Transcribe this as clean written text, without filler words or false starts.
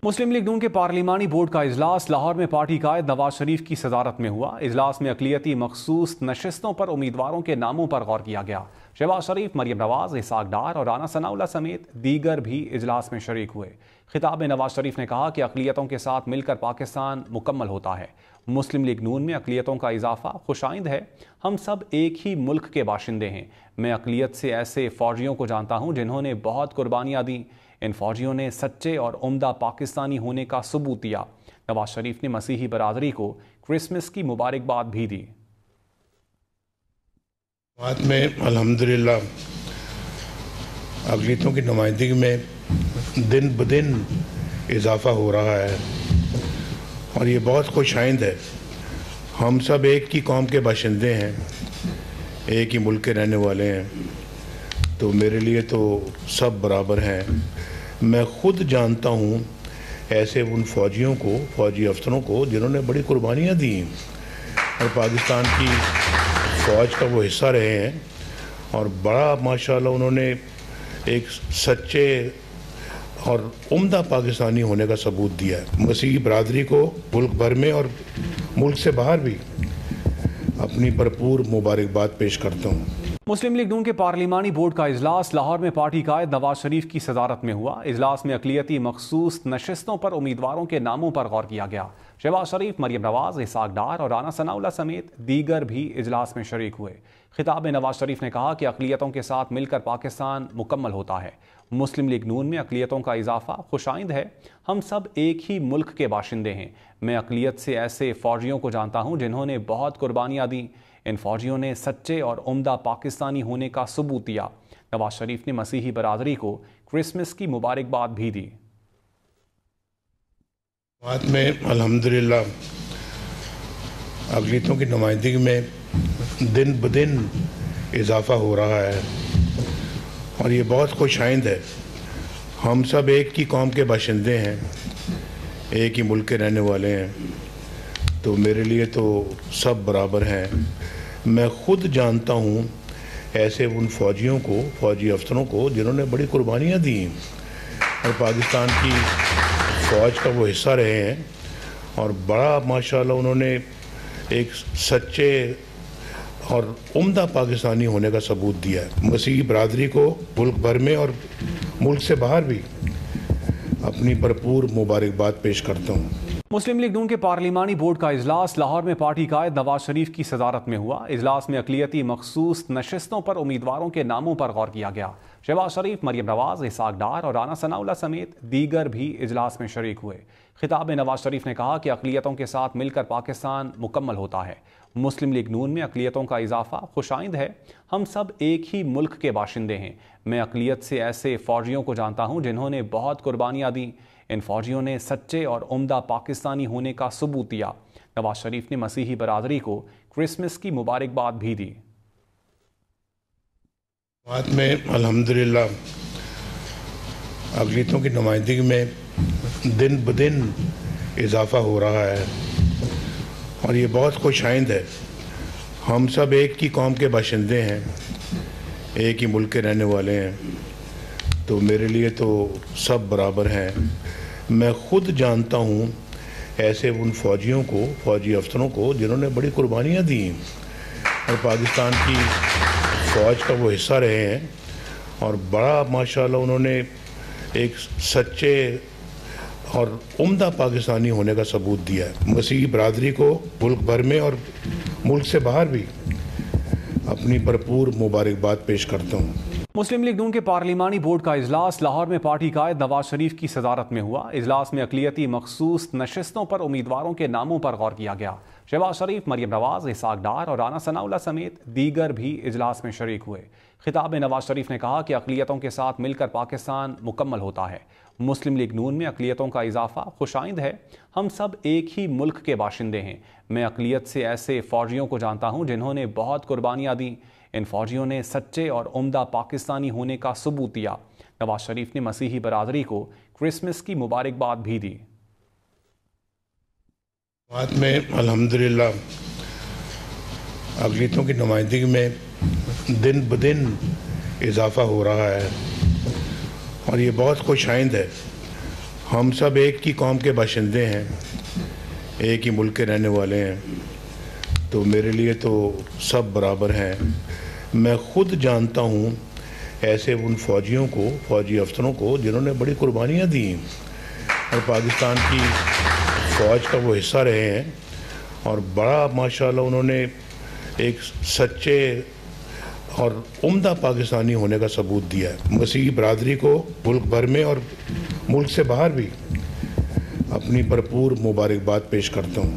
मुस्लिम league नून के पार्लिमानी board का इजलास लाहौर में पार्टी कायद नवाज शरीफ की सदारत में हुआ। इजलास में अक़लियती मखसूस नशिस्तों पर उम्मीदवारों के नामों पर गौर किया गया। शहबाज शरीफ, मरियम नवाज, इसहाक डार और राना सनाउल्लाह समेत दीगर भी इजलास में शरीक हुए। खिताब में नवाज शरीफ ने कहा कि अक़लियतों के साथ मिलकर पाकिस्तान मुकम्मल होता है। मुस्लिम लीग नून में अक़लियतों का इजाफा खुशाइंद है। हम सब एक ही मुल्क के बाशिंदे हैं। मैं अक़लियत से ऐसे फौजियों को जानता हूँ जिन्होंने बहुत कुर्बानियाँ दी। इन फौजियों ने सच्चे और उम्दा पाकिस्तानी होने का सबूत दिया। नवाज शरीफ ने मसीही बरादरी को क्रिसमस की मुबारकबाद भी दी। बात में अल्हम्दुलिल्लाह अक़लियतों की नुमाइंदगी में दिन ब दिन इजाफा हो रहा है और ये बहुत खुशाइंद है। हम सब एक ही कौम के बाशिंदे हैं, एक ही मुल्क के रहने वाले हैं, तो मेरे लिए तो सब बराबर हैं। मैं ख़ुद जानता हूँ ऐसे उन फ़ौजियों को, फ़ौजी अफसरों को जिन्होंने बड़ी कुर्बानियाँ दी और पाकिस्तान की फ़ौज का वो हिस्सा रहे हैं और बड़ा माशाल्लाह उन्होंने एक सच्चे और उम्दा पाकिस्तानी होने का सबूत दिया है। मसीही बरादरी को मुल्क भर में और मुल्क से बाहर भी अपनी भरपूर मुबारकबाद पेश करता हूँ। मुस्लिम लीग नून के पार्लिमानी बोर्ड का इजलास लाहौर में पार्टी कायद नवाज शरीफ की सदारत में हुआ। इजलास में अक़लियती मखसूस नशिस्तों पर उम्मीदवारों के नामों पर गौर किया गया। शहबाज शरीफ, मरियम नवाज, इसहाक डार और राना सनाउल्लाह समेत दीगर भी इजलास में शरीक हुए। खिताब में नवाज शरीफ ने कहा कि अक़लियतों के साथ मिलकर पाकिस्तान मुकम्मल होता है। मुस्लिम लीग नून में अक़लियतों का इजाफा खुशाइंद है। हम सब एक ही मुल्क के बाशिंदे हैं। मैं अक़लियत से ऐसे फौजियों को जानता हूँ जिन्होंने बहुत कुर्बानियाँ दी। इन फौजियों ने सच्चे और उम्दा पाकिस्तानी होने का सबूत दिया। नवाज शरीफ ने मसीही बरादरी को क्रिसमस की मुबारकबाद भी दी। बात में अल्हम्दुलिल्लाह अक़लियतों की नुमाइंदगी में दिन ब दिन इजाफा हो रहा है और ये बहुत खुशाइंद है। हम सब एक ही कौम के बाशिंदे हैं, एक ही मुल्क के रहने वाले हैं, तो मेरे लिए तो सब बराबर हैं। मैं ख़ुद जानता हूँ ऐसे उन फ़ौजियों को, फ़ौजी अफसरों को जिन्होंने बड़ी कुर्बानियाँ दी और पाकिस्तान की फ़ौज का वो हिस्सा रहे हैं और बड़ा माशाल्लाह उन्होंने एक सच्चे और उम्दा पाकिस्तानी होने का सबूत दिया है। मसीही बरादरी को मुल्क भर में और मुल्क से बाहर भी अपनी भरपूर मुबारकबाद पेश करता हूँ। मुस्लिम लीग नून के पार्लिमानी बोर्ड का इजलास लाहौर में पार्टी कायद नवाज शरीफ की सदारत में हुआ। इजलास में अक़लियती मखसूस नशिस्तों पर उम्मीदवारों के नामों पर गौर किया गया। शहबाज शरीफ, मरियम नवाज, इसहाक डार और राना सनाउल्लाह समेत दीगर भी इजलास में शरीक हुए। खिताब में नवाज शरीफ ने कहा कि अक़लियतों के साथ मिलकर पाकिस्तान मुकम्मल होता है। मुस्लिम लीग नून में अक़लियतों का इजाफा खुशाइंद है। हम सब एक ही मुल्क के बाशिंदे हैं। मैं अक़लियत से ऐसे फौजियों को जानता हूँ जिन्होंने बहुत कुर्बानियाँ दी। इन फौजियों ने सच्चे और उम्दा पाकिस्तानी होने का सबूत दिया। नवाज शरीफ ने मसीही बरादरी को क्रिसमस की मुबारकबाद भी दी। बात में अल्हम्दुलिल्लाह अक़लियतों की नुमाइंदगी में दिन ब दिन इजाफा हो रहा है और ये बहुत खुशाइंद है। हम सब एक ही कौम के बाशिंदे हैं, एक ही मुल्क के रहने वाले हैं, तो मेरे लिए तो सब बराबर हैं। मैं ख़ुद जानता हूँ ऐसे उन फ़ौजियों को, फ़ौजी अफसरों को जिन्होंने बड़ी कुर्बानियाँ दी और पाकिस्तान की फ़ौज का वो हिस्सा रहे हैं और बड़ा माशाल्लाह उन्होंने एक सच्चे और उम्दा पाकिस्तानी होने का सबूत दिया है। मसीही बरादरी को मुल्क भर में और मुल्क से बाहर भी अपनी भरपूर मुबारकबाद पेश करता हूँ। मुस्लिम लीग नून के पार्लिमानी बोर्ड का इजलास लाहौर में पार्टी कायद नवाज शरीफ की सदारत में हुआ। इजलास में अक़लियती मखसूस नशिस्तों पर उम्मीदवारों के नामों पर गौर किया गया। शहबाज शरीफ, मरियम नवाज, इसहाक डार और राना सनाउल्लाह समेत दीगर भी इजलास में शरीक हुए। खिताब में नवाज शरीफ ने कहा कि अक़लियतों के साथ मिलकर पाकिस्तान मुकम्मल होता है। मुस्लिम लीग नून में अक़लियतों का इजाफा खुशाइंद है। हम सब एक ही मुल्क के बाशिंदे हैं। मैं अक़लियत से ऐसे फौजियों को जानता हूँ जिन्होंने बहुत कुर्बानियाँ दी। इन फौजियों ने सच्चे और उम्दा पाकिस्तानी होने का सबूत दिया। नवाज शरीफ ने मसीही बरादरी को क्रिसमस की मुबारकबाद भी दी। बात में अल्हम्दुलिल्लाह अक़लियतों की नुमाइंदगी में दिन ब दिन इजाफा हो रहा है और ये बहुत खुशाइंद है। ہم سب ایک ہی قوم کے باشندے ہیں، ایک ہی ملک کے رہنے والے ہیں، تو میرے لیے تو سب برابر ہیں۔ میں خود جانتا ہوں ایسے ان فوجیوں کو، فوجی افسروں کو جنہوں نے بڑی قربانیاں دی ہیں اور پاکستان کی فوج کا وہ حصہ رہے ہیں، اور بڑا ماشاءاللہ انہوں نے ایک سچے اور عمدہ پاکستانی ہونے کا ثبوت دیا ہے۔ مسیحی برادری کو ملک بھر میں اور ملک سے باہر بھی اپنی بھرپور مبارکباد پیش کرتا ہوں۔